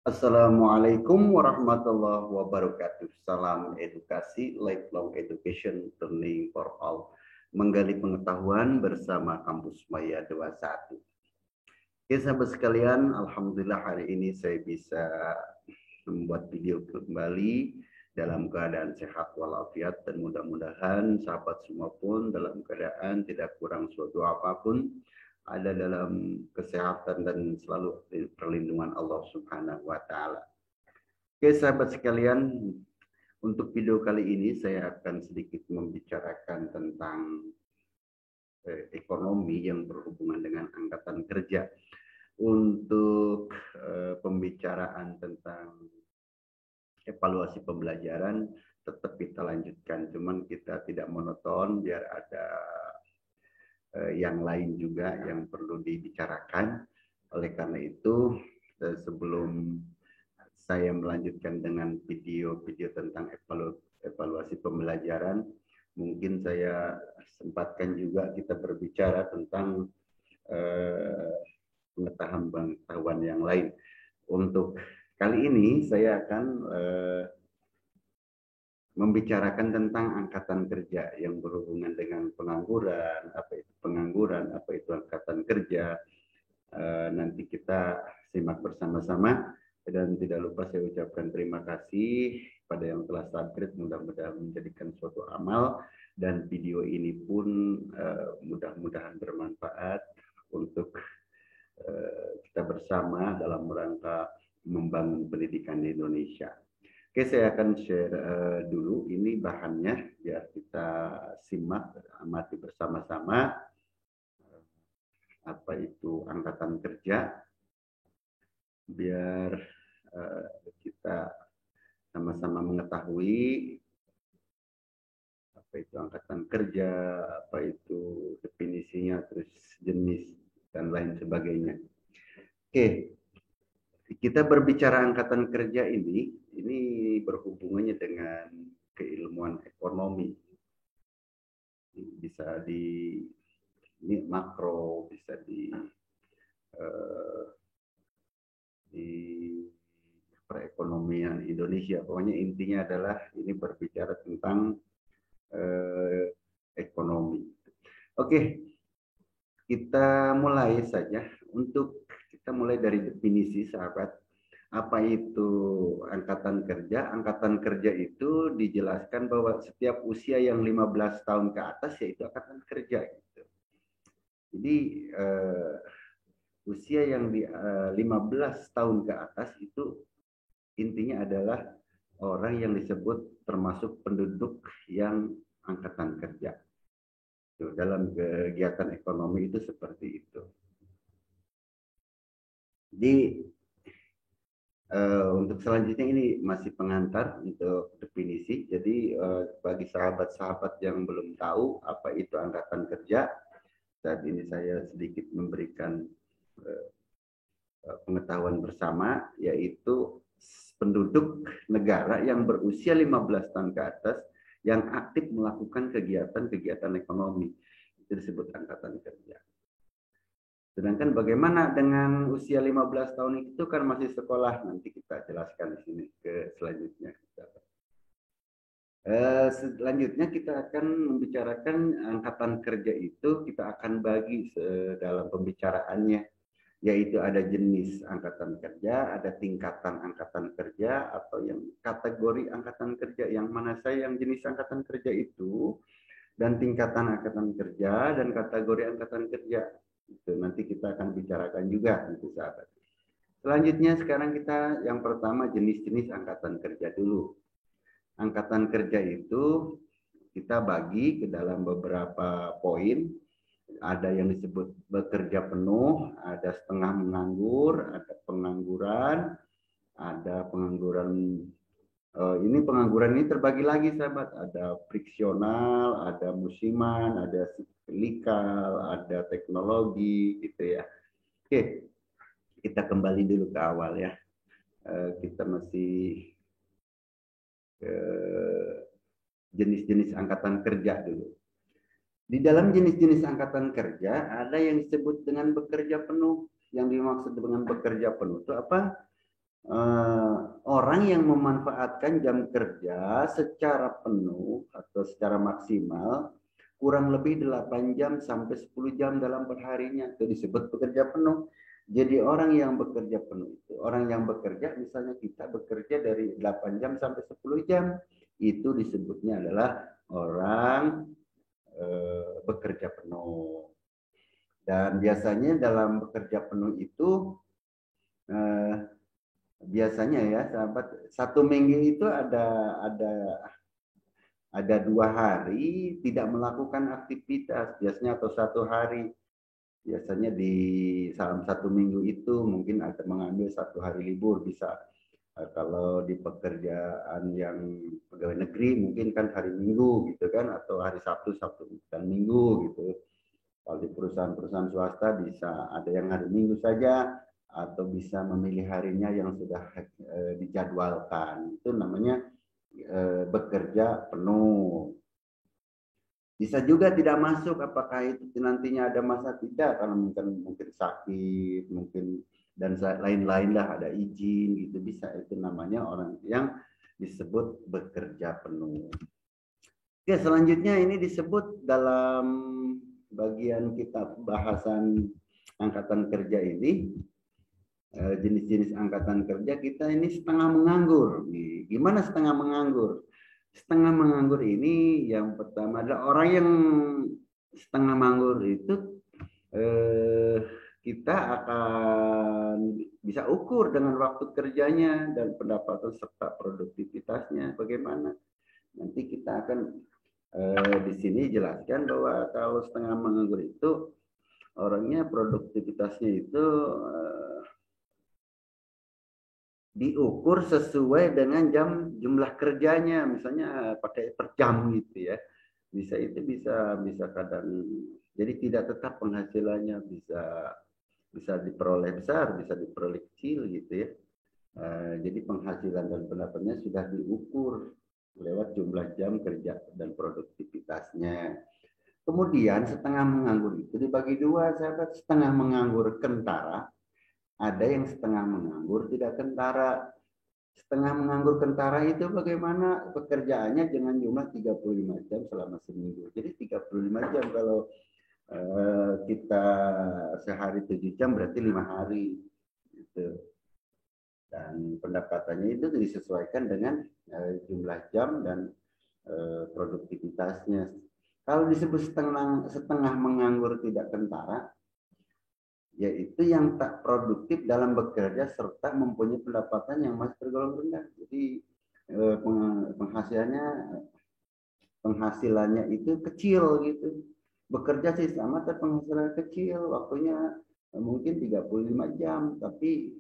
Assalamualaikum warahmatullahi wabarakatuh. Salam edukasi, lifelong education, learning for all. Menggali pengetahuan bersama Kampus Maya 21. Oke, sahabat sekalian, Alhamdulillah hari ini saya bisa membuat video kembali dalam keadaan sehat walafiat dan mudah-mudahan sahabat semua pun dalam keadaan tidak kurang suatu apapun, ada dalam kesehatan dan selalu perlindungan Allah Subhanahu wa taala. Oke, sahabat sekalian, untuk video kali ini saya akan sedikit membicarakan tentang ekonomi yang berhubungan dengan angkatan kerja. Untuk pembicaraan tentang evaluasi pembelajaran tetap kita lanjutkan, cuman kita tidak monoton biar ada yang lain juga yang perlu dibicarakan. Oleh karena itu, sebelum saya melanjutkan dengan video-video tentang evaluasi pembelajaran, mungkin saya sempatkan juga kita berbicara tentang pengetahuan yang lain. Untuk kali ini saya akan membicarakan tentang angkatan kerja yang berhubungan dengan pengangguran, apa itu angkatan kerja. Nanti kita simak bersama-sama dan tidak lupa saya ucapkan terima kasih pada yang telah subscribe, mudah-mudahan menjadikan suatu amal dan video ini pun mudah-mudahan bermanfaat untuk kita bersama dalam rangka membangun pendidikan di Indonesia. Oke, saya akan share dulu ini bahannya biar kita simak, amati bersama-sama apa itu angkatan kerja, biar kita sama-sama mengetahui apa itu angkatan kerja, apa itu definisinya, terus jenis dan lain sebagainya. Oke, kita berbicara angkatan kerja ini berhubungannya dengan keilmuan ekonomi. Bisa di ini makro, bisa di perekonomian Indonesia. Pokoknya intinya adalah ini berbicara tentang ekonomi. Oke, kita mulai saja. Kita mulai dari definisi, sahabat. Apa itu angkatan kerja? Angkatan kerja itu dijelaskan bahwa setiap usia yang 15 tahun ke atas yaitu angkatan kerja. Gitu. Jadi usia yang di 15 tahun ke atas itu intinya adalah orang yang disebut termasuk penduduk yang angkatan kerja. Dalam kegiatan ekonomi itu seperti itu. Jadi untuk selanjutnya ini masih pengantar untuk definisi. Jadi bagi sahabat-sahabat yang belum tahu apa itu angkatan kerja, saat ini saya sedikit memberikan pengetahuan bersama, yaitu penduduk negara yang berusia 15 tahun ke atas yang aktif melakukan kegiatan-kegiatan ekonomi. Itu disebut angkatan kerja. Sedangkan bagaimana dengan usia 15 tahun itu kan masih sekolah. Nanti kita jelaskan di sini ke selanjutnya. Selanjutnya kita akan membicarakan angkatan kerja itu, kita akan bagi dalam pembicaraannya, yaitu ada jenis angkatan kerja, ada tingkatan angkatan kerja, atau yang kategori angkatan kerja. Yang mana saya yang jenis angkatan kerja itu, dan tingkatan angkatan kerja, dan kategori angkatan kerja. Itu nanti kita akan bicarakan juga, itu sahabat. Selanjutnya sekarang kita yang pertama jenis-jenis angkatan kerja dulu. Angkatan kerja itu kita bagi ke dalam beberapa poin. Ada yang disebut bekerja penuh, ada setengah menganggur, ada pengangguran, ada pengangguran. Ini pengangguran ini terbagi lagi, sahabat. Ada friksional, ada musiman, ada siklikal, ada teknologi, gitu ya. Oke, kita kembali dulu ke awal ya. Kita masih jenis-jenis angkatan kerja dulu. Di dalam jenis-jenis angkatan kerja ada yang disebut dengan bekerja penuh. Yang dimaksud dengan bekerja penuh itu apa? orang yang memanfaatkan jam kerja secara penuh atau secara maksimal kurang lebih 8 jam sampai 10 jam dalam perharinya, itu disebut bekerja penuh. Jadi orang yang bekerja penuh itu, orang yang bekerja, misalnya kita bekerja dari 8 jam sampai 10 jam, itu disebutnya adalah orang bekerja penuh. Dan biasanya dalam bekerja penuh itu biasanya ya sahabat, 1 minggu itu ada 2 hari tidak melakukan aktivitas biasanya, atau 1 hari. Biasanya di dalam 1 minggu itu mungkin ada mengambil 1 hari libur bisa. Kalau di pekerjaan yang pegawai negeri mungkin kan hari Minggu gitu kan, atau hari Sabtu, Sabtu dan Minggu gitu. Kalau di perusahaan-perusahaan swasta bisa ada yang hari Minggu saja, atau bisa memilih harinya yang sudah dijadwalkan. Itu namanya bekerja penuh. Bisa juga tidak masuk, apakah itu nantinya ada masa tidak, kalau mungkin sakit, mungkin dan lain-lain lah, ada izin gitu, bisa. Itu namanya orang yang disebut bekerja penuh. Oke, selanjutnya ini disebut dalam bagian kita bahasan angkatan kerja ini, jenis-jenis angkatan kerja kita ini setengah menganggur. Gimana setengah menganggur? Setengah menganggur ini yang pertama adalah orang yang setengah menganggur itu kita akan bisa ukur dengan waktu kerjanya dan pendapatan serta produktivitasnya bagaimana. Nanti kita akan di sini jelaskan bahwa kalau setengah menganggur itu orangnya produktivitasnya itu diukur sesuai dengan jumlah kerjanya, misalnya pakai per jam gitu ya. Bisa kadang, jadi tidak tetap penghasilannya, bisa diperoleh besar, bisa diperoleh kecil gitu ya. Jadi penghasilan dan pendapatannya sudah diukur lewat jumlah jam kerja dan produktivitasnya. Kemudian setengah menganggur itu dibagi dua, sahabat. Setengah menganggur kentara, ada yang setengah menganggur tidak kentara. Setengah menganggur kentara itu bagaimana pekerjaannya dengan jumlah 35 jam selama seminggu. Jadi 35 jam kalau kita sehari 7 jam berarti 5 hari. Gitu. Dan pendapatannya itu disesuaikan dengan jumlah jam dan produktivitasnya. Kalau disebut setengah menganggur tidak kentara, yaitu yang tak produktif dalam bekerja serta mempunyai pendapatan yang masih tergolong rendah. Jadi penghasilannya itu kecil gitu. Bekerja sih sama, tapi penghasilan kecil, waktunya mungkin 35 jam, tapi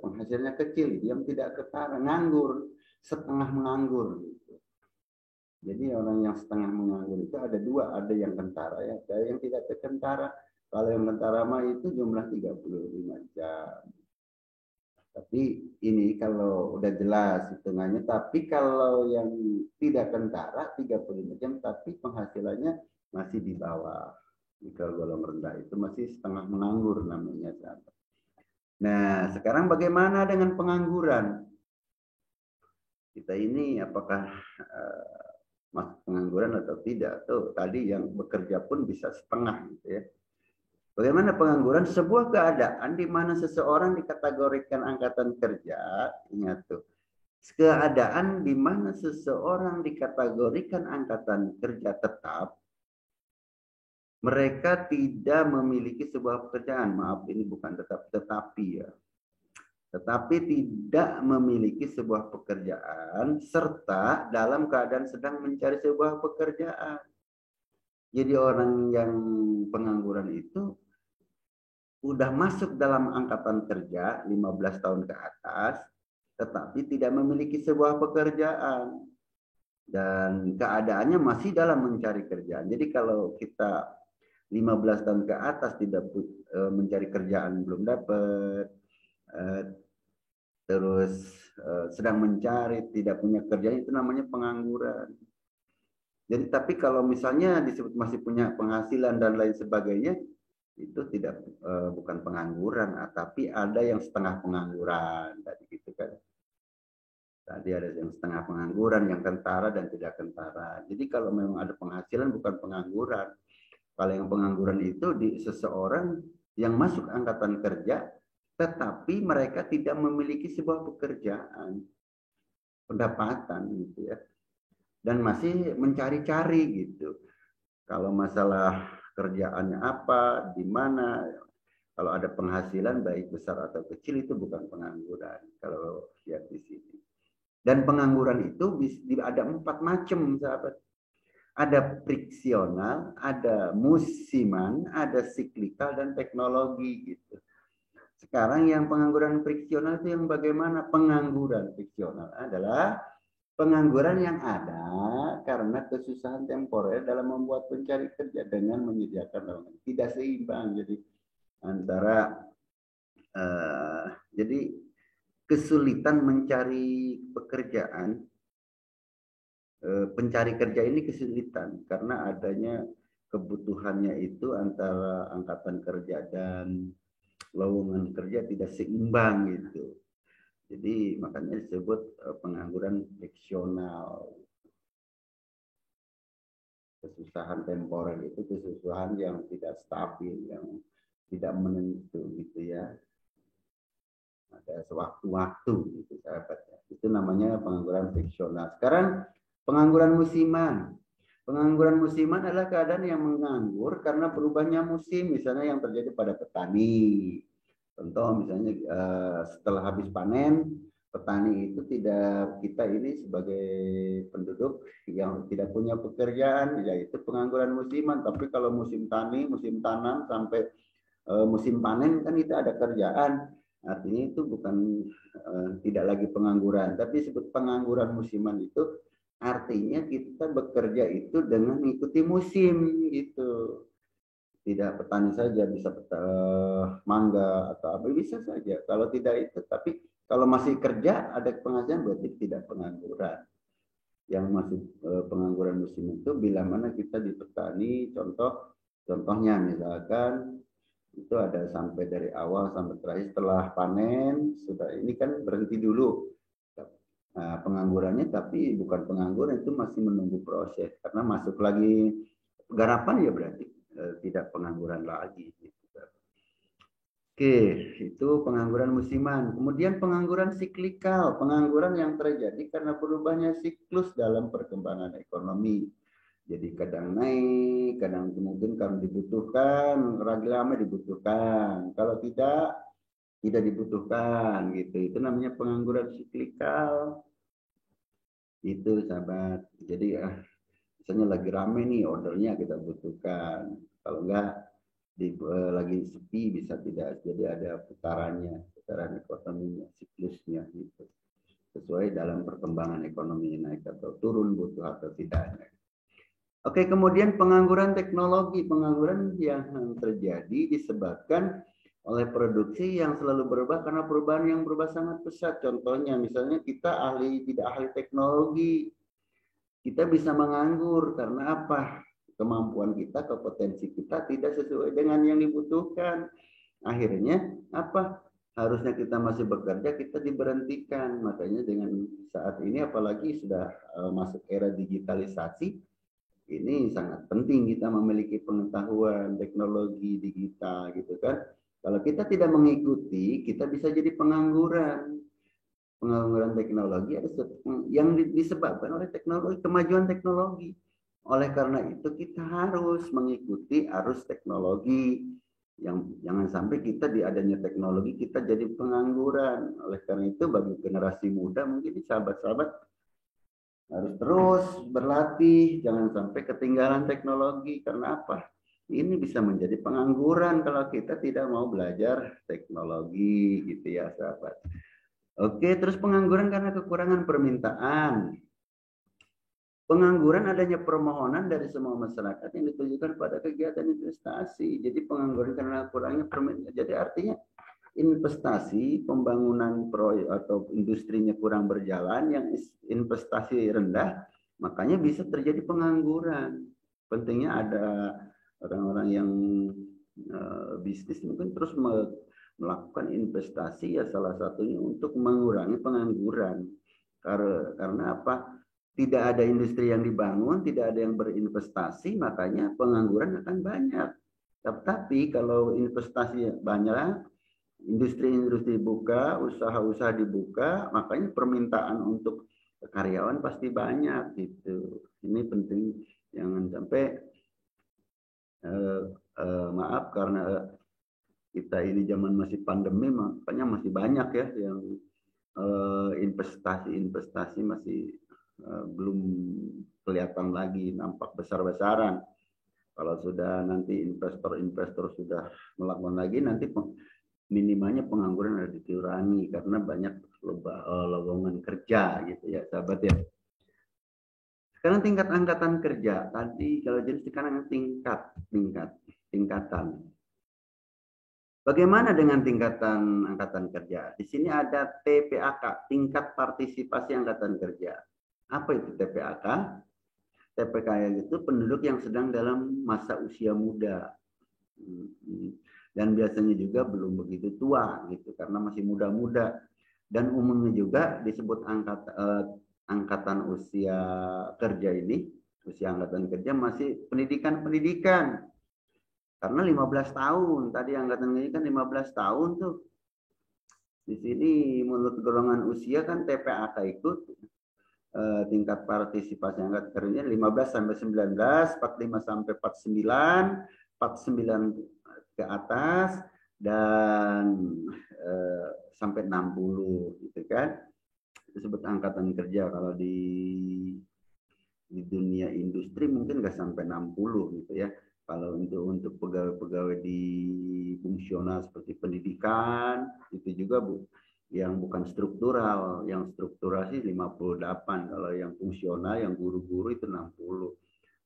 penghasilannya kecil, yang tidak ketara, nganggur, setengah menganggur. Gitu. Jadi orang yang setengah menganggur itu ada dua, ada yang kentara ya, ada yang tidak kentara. Kalau yang kentara mah itu jumlah 35 jam. Tapi ini kalau udah jelas hitungannya. Tapi kalau yang tidak kentara 35 jam, tapi penghasilannya masih di bawah. Di golongan rendah itu masih setengah menganggur namanya. Nah, sekarang bagaimana dengan pengangguran? Kita ini apakah masuk pengangguran atau tidak? Tuh, tadi yang bekerja pun bisa setengah gitu ya. Bagaimana pengangguran? Sebuah keadaan di mana seseorang dikategorikan angkatan kerja, ingat tuh. Keadaan di mana seseorang dikategorikan angkatan kerja tetap, mereka tidak memiliki sebuah pekerjaan. Maaf, ini bukan tetapi ya. Tetapi tidak memiliki sebuah pekerjaan serta dalam keadaan sedang mencari sebuah pekerjaan. Jadi orang yang pengangguran itu udah masuk dalam angkatan kerja 15 tahun ke atas, tetapi tidak memiliki sebuah pekerjaan. Dan keadaannya masih dalam mencari kerjaan. Jadi kalau kita 15 tahun ke atas tidak mencari kerjaan, belum dapat, terus sedang mencari, tidak punya kerjaan, itu namanya pengangguran. Jadi tapi kalau misalnya disebut masih punya penghasilan dan lain sebagainya, itu tidak bukan pengangguran, tapi ada yang setengah pengangguran tadi Tadi ada yang setengah pengangguran, yang kentara dan tidak kentara. Jadi kalau memang ada penghasilan bukan pengangguran. Kalau yang pengangguran itu di seseorang yang masuk angkatan kerja, tetapi mereka tidak memiliki sebuah pekerjaan, pendapatan gitu ya, dan masih mencari-cari gitu. Kalau masalah kerjaannya apa, di mana, kalau ada penghasilan baik besar atau kecil itu bukan pengangguran. Kalau lihat di sini. Dan pengangguran itu ada 4 macam, sahabat. Ada friksional, ada musiman, ada siklikal, dan teknologi gitu. Sekarang yang pengangguran friksional itu yang bagaimana? Pengangguran friksional adalah pengangguran yang ada karena kesusahan temporer dalam membuat pencari kerja dengan menyediakan lowongan. Tidak seimbang. Jadi antara jadi kesulitan mencari pekerjaan, pencari kerja ini kesulitan karena adanya kebutuhannya itu antara angkatan kerja dan lowongan kerja tidak seimbang gitu. Jadi makanya disebut pengangguran friksional. Kesusahan temporer itu kesusahan yang tidak stabil, yang tidak menentu gitu ya. Ada sewaktu-waktu gitu sahabat. Itu namanya pengangguran friksional. Sekarang pengangguran musiman. Pengangguran musiman adalah keadaan yang menganggur karena berubahnya musim, misalnya yang terjadi pada petani. Contoh misalnya setelah habis panen, petani itu tidak, kita ini sebagai penduduk yang tidak punya pekerjaan, yaitu pengangguran musiman. Tapi kalau musim tani, musim tanam sampai musim panen kan itu ada kerjaan. Artinya itu bukan tidak lagi pengangguran, tapi disebut pengangguran musiman itu artinya kita bekerja itu dengan mengikuti musim gitu. Tidak petani saja, bisa mangga atau apa bisa saja. Kalau tidak itu, tapi kalau masih kerja ada penghasilan berarti tidak pengangguran. Yang masih pengangguran musim itu bila mana kita di petani, contohnya misalkan itu ada sampai dari awal sampai terakhir setelah panen sudah ini kan berhenti dulu. Nah, penganggurannya tapi bukan pengangguran, itu masih menunggu proses karena masuk lagi garapan ya berarti tidak pengangguran lagi. Oke, itu pengangguran musiman. Kemudian pengangguran siklikal, pengangguran yang terjadi karena berubahnya siklus dalam perkembangan ekonomi. Jadi kadang naik, kadang mungkin kalau dibutuhkan, lagi lama dibutuhkan. Kalau tidak dibutuhkan gitu. Itu namanya pengangguran siklikal. Itu sahabat. Jadi misalnya lagi rame nih ordernya kita butuhkan. Kalau enggak lagi sepi bisa tidak. Jadi ada putaran ekonominya, siklusnya gitu. Sesuai dalam perkembangan ekonomi naik atau turun, butuh atau tidaknya. Oke, kemudian pengangguran teknologi. Pengangguran yang terjadi disebabkan oleh produksi yang selalu berubah karena perubahan yang berubah sangat pesat. Contohnya, misalnya kita tidak ahli teknologi. Kita bisa menganggur karena apa? Kemampuan kita, kompetensi kita tidak sesuai dengan yang dibutuhkan. Akhirnya apa? Harusnya kita masih bekerja, kita diberhentikan. Makanya dengan saat ini apalagi sudah masuk era digitalisasi, ini sangat penting kita memiliki pengetahuan teknologi digital gitu kan. Kalau kita tidak mengikuti, kita bisa jadi pengangguran. Pengangguran teknologi yang disebabkan oleh teknologi, kemajuan teknologi. Oleh karena itu kita harus mengikuti arus teknologi. Yang jangan sampai kita di adanya teknologi kita jadi pengangguran. Oleh karena itu bagi generasi muda mungkin sahabat-sahabat harus terus berlatih, jangan sampai ketinggalan teknologi. Karena apa? Ini bisa menjadi pengangguran kalau kita tidak mau belajar teknologi gitu ya sahabat. Oke, terus pengangguran karena kekurangan permintaan. Pengangguran adanya permohonan dari semua masyarakat yang ditujukan pada kegiatan investasi. Jadi pengangguran karena kurangnya permintaan. Jadi artinya investasi, pembangunan proyek atau industrinya kurang berjalan, yang investasi rendah, makanya bisa terjadi pengangguran. Pentingnya ada orang-orang yang bisnis mungkin terus melakukan investasi ya salah satunya untuk mengurangi pengangguran. Karena apa? Tidak ada industri yang dibangun, tidak ada yang berinvestasi, makanya pengangguran akan banyak. Tapi kalau investasi banyak, industri-industri buka, usaha-usaha dibuka, makanya permintaan untuk karyawan pasti banyak gitu. Ini penting, jangan sampai maaf karena kita ini zaman masih pandemi, makanya masih banyak ya yang investasi masih belum kelihatan lagi nampak besar-besaran. Kalau sudah nanti investor-investor sudah melakukan lagi, nanti minimalnya pengangguran harus dikurangi karena banyak lowongan kerja gitu ya sahabat ya. Sekarang tingkat angkatan kerja tadi, kalau jenis sekarang tingkatan. Bagaimana dengan tingkatan angkatan kerja? Di sini ada TPAK, tingkat partisipasi angkatan kerja. Apa itu TPAK? TPAK itu penduduk yang sedang dalam masa usia muda. Dan biasanya juga belum begitu tua gitu karena masih muda-muda. Dan umumnya juga disebut angkatan usia kerja ini, usia angkatan kerja masih pendidikan. Karena 15 tahun, tadi angkatan ini kan 15 tahun tuh. Di sini menurut golongan usia kan TPAK ikut tingkat partisipasi angkatan kerjanya 15 sampai 19, 45 sampai 49, 49 ke atas dan sampai 60 gitu kan. Disebut angkatan kerja. Kalau di dunia industri mungkin nggak sampai 60 gitu ya. Kalau untuk pegawai-pegawai di fungsional seperti pendidikan, itu juga yang bukan struktural. Yang struktural sih 58. Kalau yang fungsional, yang guru-guru itu 60.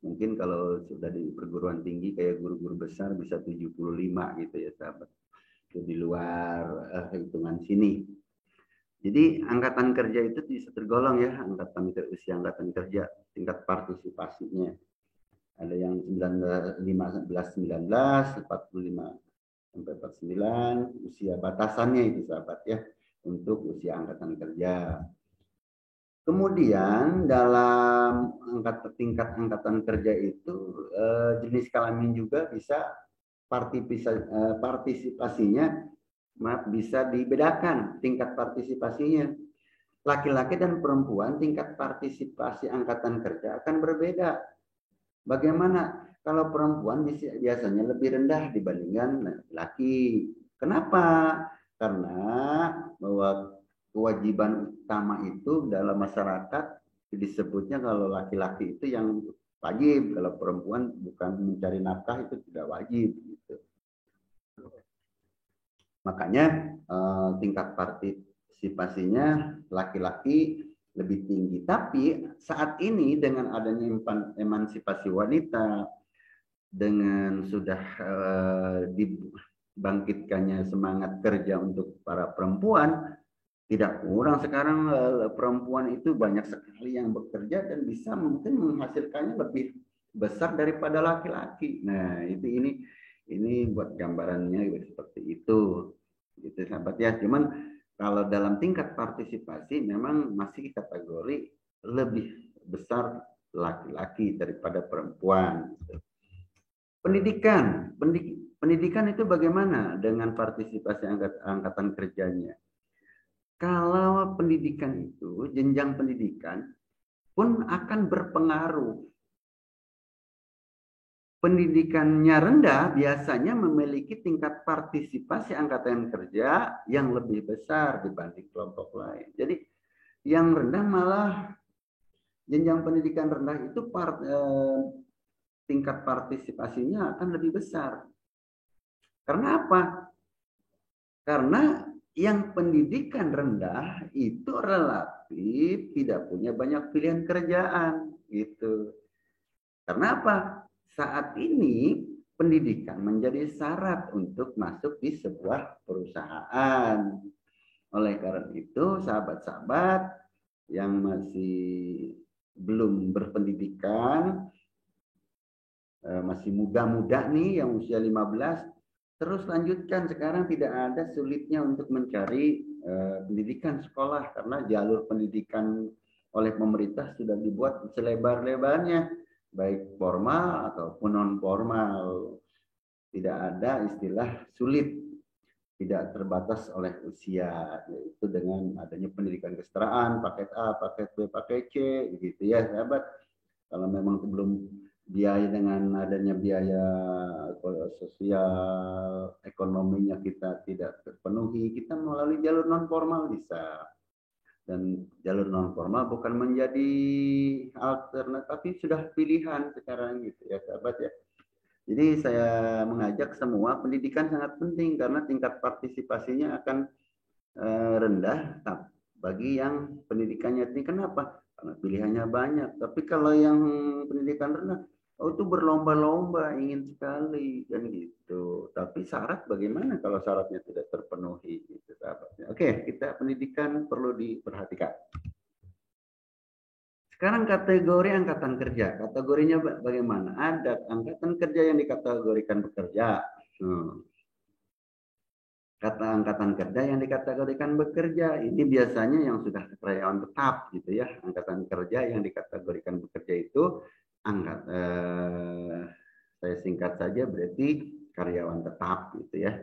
Mungkin kalau sudah di perguruan tinggi kayak guru-guru besar bisa 75 gitu ya sahabat. Itu di luar hitungan sini. Jadi angkatan kerja itu bisa tergolong ya, usia angkatan kerja, tingkat partisipasinya. Ada yang 15 19, 45 sampai 49, usia batasannya itu sahabat ya, untuk usia angkatan kerja. Kemudian dalam tingkat angkatan kerja itu jenis kelamin juga bisa partisipasinya bisa dibedakan tingkat partisipasinya. Laki-laki dan perempuan tingkat partisipasi angkatan kerja akan berbeda. Bagaimana kalau perempuan biasanya lebih rendah dibandingkan laki-laki? Kenapa? Karena bahwa kewajiban utama itu dalam masyarakat disebutnya kalau laki-laki itu yang wajib, kalau perempuan bukan mencari nafkah itu tidak wajib. Gitu. Makanya tingkat partisipasinya laki-laki lebih tinggi. Tapi saat ini dengan adanya emansipasi wanita, dengan sudah dibangkitkannya semangat kerja untuk para perempuan, tidak kurang sekarang perempuan itu banyak sekali yang bekerja dan bisa mungkin menghasilkannya lebih besar daripada laki-laki. Nah, ini buat gambarannya seperti itu. Gitu sahabat ya. Cuman kalau dalam tingkat partisipasi memang masih kategori lebih besar laki-laki daripada perempuan. Pendidikan itu bagaimana dengan partisipasi angkatan kerjanya? Kalau pendidikan itu, jenjang pendidikan pun akan berpengaruh. Pendidikannya rendah biasanya memiliki tingkat partisipasi angkatan kerja yang lebih besar dibanding kelompok lain. Jadi yang rendah malah jenjang pendidikan rendah itu tingkat partisipasinya akan lebih besar. Karena apa? Karena yang pendidikan rendah itu relatif tidak punya banyak pilihan kerjaan gitu. Karena apa? Saat ini pendidikan menjadi syarat untuk masuk di sebuah perusahaan. Oleh karena itu, sahabat-sahabat yang masih belum berpendidikan, masih muda-muda nih yang usia 15, terus lanjutkan. Sekarang tidak ada sulitnya untuk mencari pendidikan sekolah, karena jalur pendidikan oleh pemerintah sudah dibuat selebar-lebarnya, baik formal ataupun non formal. Tidak ada istilah sulit, tidak terbatas oleh usia, yaitu dengan adanya pendidikan kesetaraan, paket A, paket B, paket C, gitu ya sahabat. Kalau memang belum biaya, dengan adanya biaya sosial ekonominya kita tidak terpenuhi, kita melalui jalur non formal bisa. Dan jalur non formal bukan menjadi alternatif, tapi sudah pilihan sekarang gitu ya sahabat ya. Jadi saya mengajak semua, pendidikan sangat penting karena tingkat partisipasinya akan rendah bagi yang pendidikannya tinggi. Kenapa? Karena pilihannya banyak. Tapi kalau yang pendidikan rendah, oh itu berlomba-lomba, ingin sekali kan gitu. Tapi syarat bagaimana kalau syaratnya tidak terpenuhi gitu sahabatnya. Oke, kita pendidikan perlu diperhatikan. Sekarang kategori angkatan kerja. Kategorinya bagaimana? Ada angkatan kerja yang dikategorikan bekerja. Kata angkatan kerja yang dikategorikan bekerja, ini biasanya yang sudah karyawan tetap gitu ya. Angkatan kerja yang dikategorikan bekerja itu saya singkat saja berarti karyawan tetap gitu ya.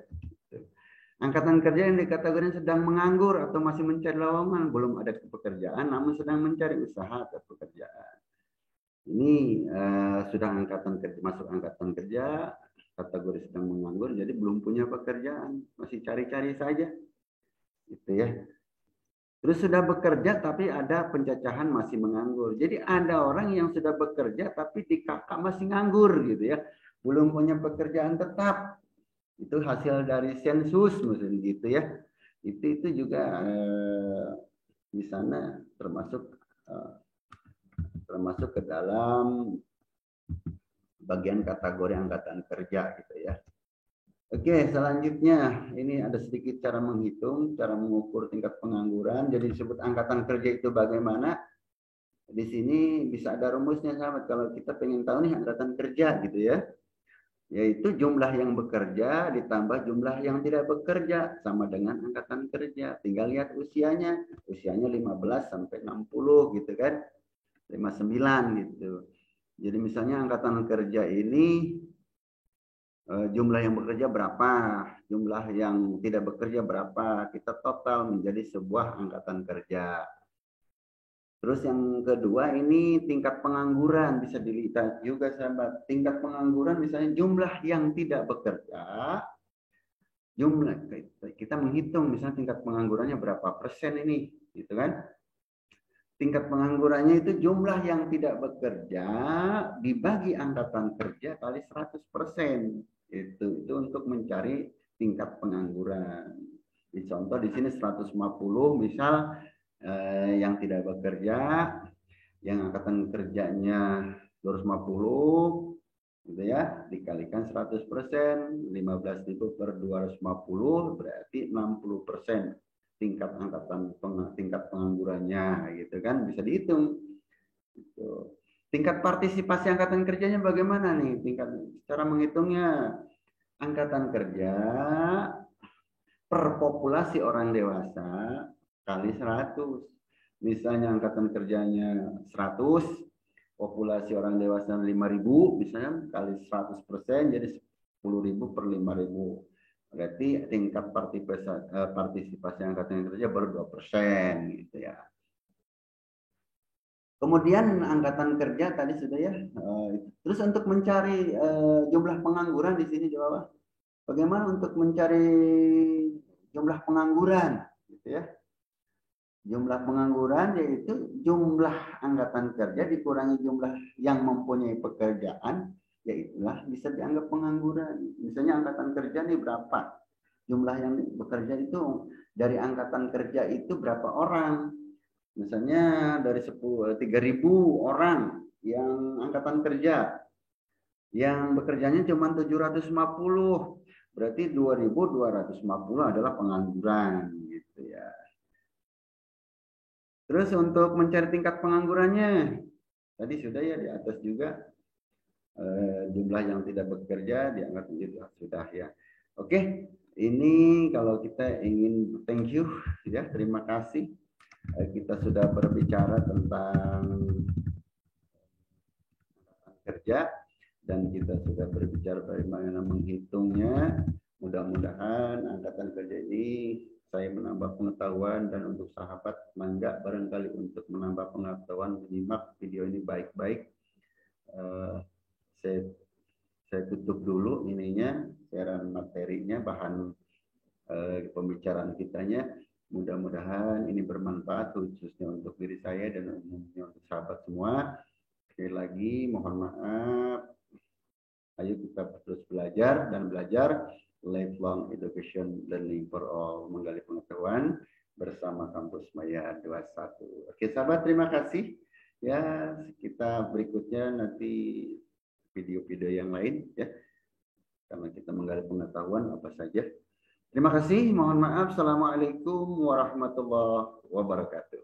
Angkatan kerja yang dikategorikan sedang menganggur atau masih mencari lowongan, belum ada pekerjaan namun sedang mencari usaha atau pekerjaan. Ini sudah angkatan kerja, masuk angkatan kerja, kategori sedang menganggur, jadi belum punya pekerjaan, masih cari-cari saja, gitu ya. Terus sudah bekerja tapi ada pencacahan, masih menganggur. Jadi ada orang yang sudah bekerja tapi di kakak masih nganggur, gitu ya, belum punya pekerjaan tetap. Itu hasil dari sensus, misalnya gitu ya. Itu juga di sana termasuk ke dalam bagian kategori angkatan kerja gitu ya. Oke, selanjutnya ini ada sedikit cara menghitung, cara mengukur tingkat pengangguran. Jadi disebut angkatan kerja itu bagaimana? Di sini bisa ada rumusnya sahabat. Kalau kita pengen tahu nih angkatan kerja gitu ya, yaitu jumlah yang bekerja ditambah jumlah yang tidak bekerja sama dengan angkatan kerja. Tinggal lihat usianya 15 sampai 60 gitu kan. 59 gitu. Jadi misalnya angkatan kerja ini jumlah yang bekerja berapa, jumlah yang tidak bekerja berapa, kita total menjadi sebuah angkatan kerja. Terus yang kedua ini tingkat pengangguran, bisa dilihat juga sahabat. Tingkat pengangguran misalnya jumlah yang tidak bekerja, jumlah kita menghitung misalnya tingkat penganggurannya berapa persen ini, gitu kan? Tingkat penganggurannya itu jumlah yang tidak bekerja dibagi angkatan kerja kali 100%. Itu untuk mencari tingkat pengangguran. Di contoh di sini 150 misal yang tidak bekerja, yang angkatan kerjanya 250 gitu ya, dikalikan 100%, 15.000 per 250 berarti 60% tingkat penganggurannya gitu kan, bisa dihitung gitu. Tingkat partisipasi angkatan kerjanya bagaimana nih? Cara menghitungnya, angkatan kerja per populasi orang dewasa kali 100. Misalnya angkatan kerjanya 100, populasi orang dewasa 5.000, misalnya kali 100% jadi 10.000 per 5.000. Berarti tingkat partisipasi angkatan kerja baru 2% gitu ya. Kemudian angkatan kerja tadi sudah ya. Terus untuk mencari jumlah pengangguran di sini di bawah. Bagaimana untuk mencari jumlah pengangguran gitu ya. Jumlah pengangguran yaitu jumlah angkatan kerja dikurangi jumlah yang mempunyai pekerjaan, yaitulah bisa dianggap pengangguran. Misalnya angkatan kerja nih berapa? Jumlah yang bekerja itu dari angkatan kerja itu berapa orang? Misalnya dari 3.000 orang yang angkatan kerja, yang bekerjanya cuma 750, berarti 2.250 adalah pengangguran gitu ya. Terus untuk mencari tingkat penganggurannya, tadi sudah ya di atas juga jumlah yang tidak bekerja dianggap sudah ya. Oke, Ini kalau kita ingin thank you ya, terima kasih. Kita sudah berbicara tentang kerja dan kita sudah berbicara bagaimana menghitungnya. Mudah-mudahan angkatan kerja ini saya menambah pengetahuan, dan untuk sahabat mangga barangkali untuk menambah pengetahuan menyimak video ini baik-baik. Saya tutup dulu ininya, siaran materinya, bahan pembicaraan kitanya. Mudah-mudahan ini bermanfaat khususnya untuk diri saya dan umumnya untuk sahabat semua. Sekali lagi mohon maaf. Ayo kita terus belajar dan belajar. Lifelong Education Learning for All, menggali pengetahuan bersama Kampus Maya 21. Oke sahabat, terima kasih. Ya, kita berikutnya nanti video-video yang lain ya. Karena kita menggali pengetahuan apa saja. Terima kasih, mohon maaf. Assalamualaikum warahmatullahi wabarakatuh.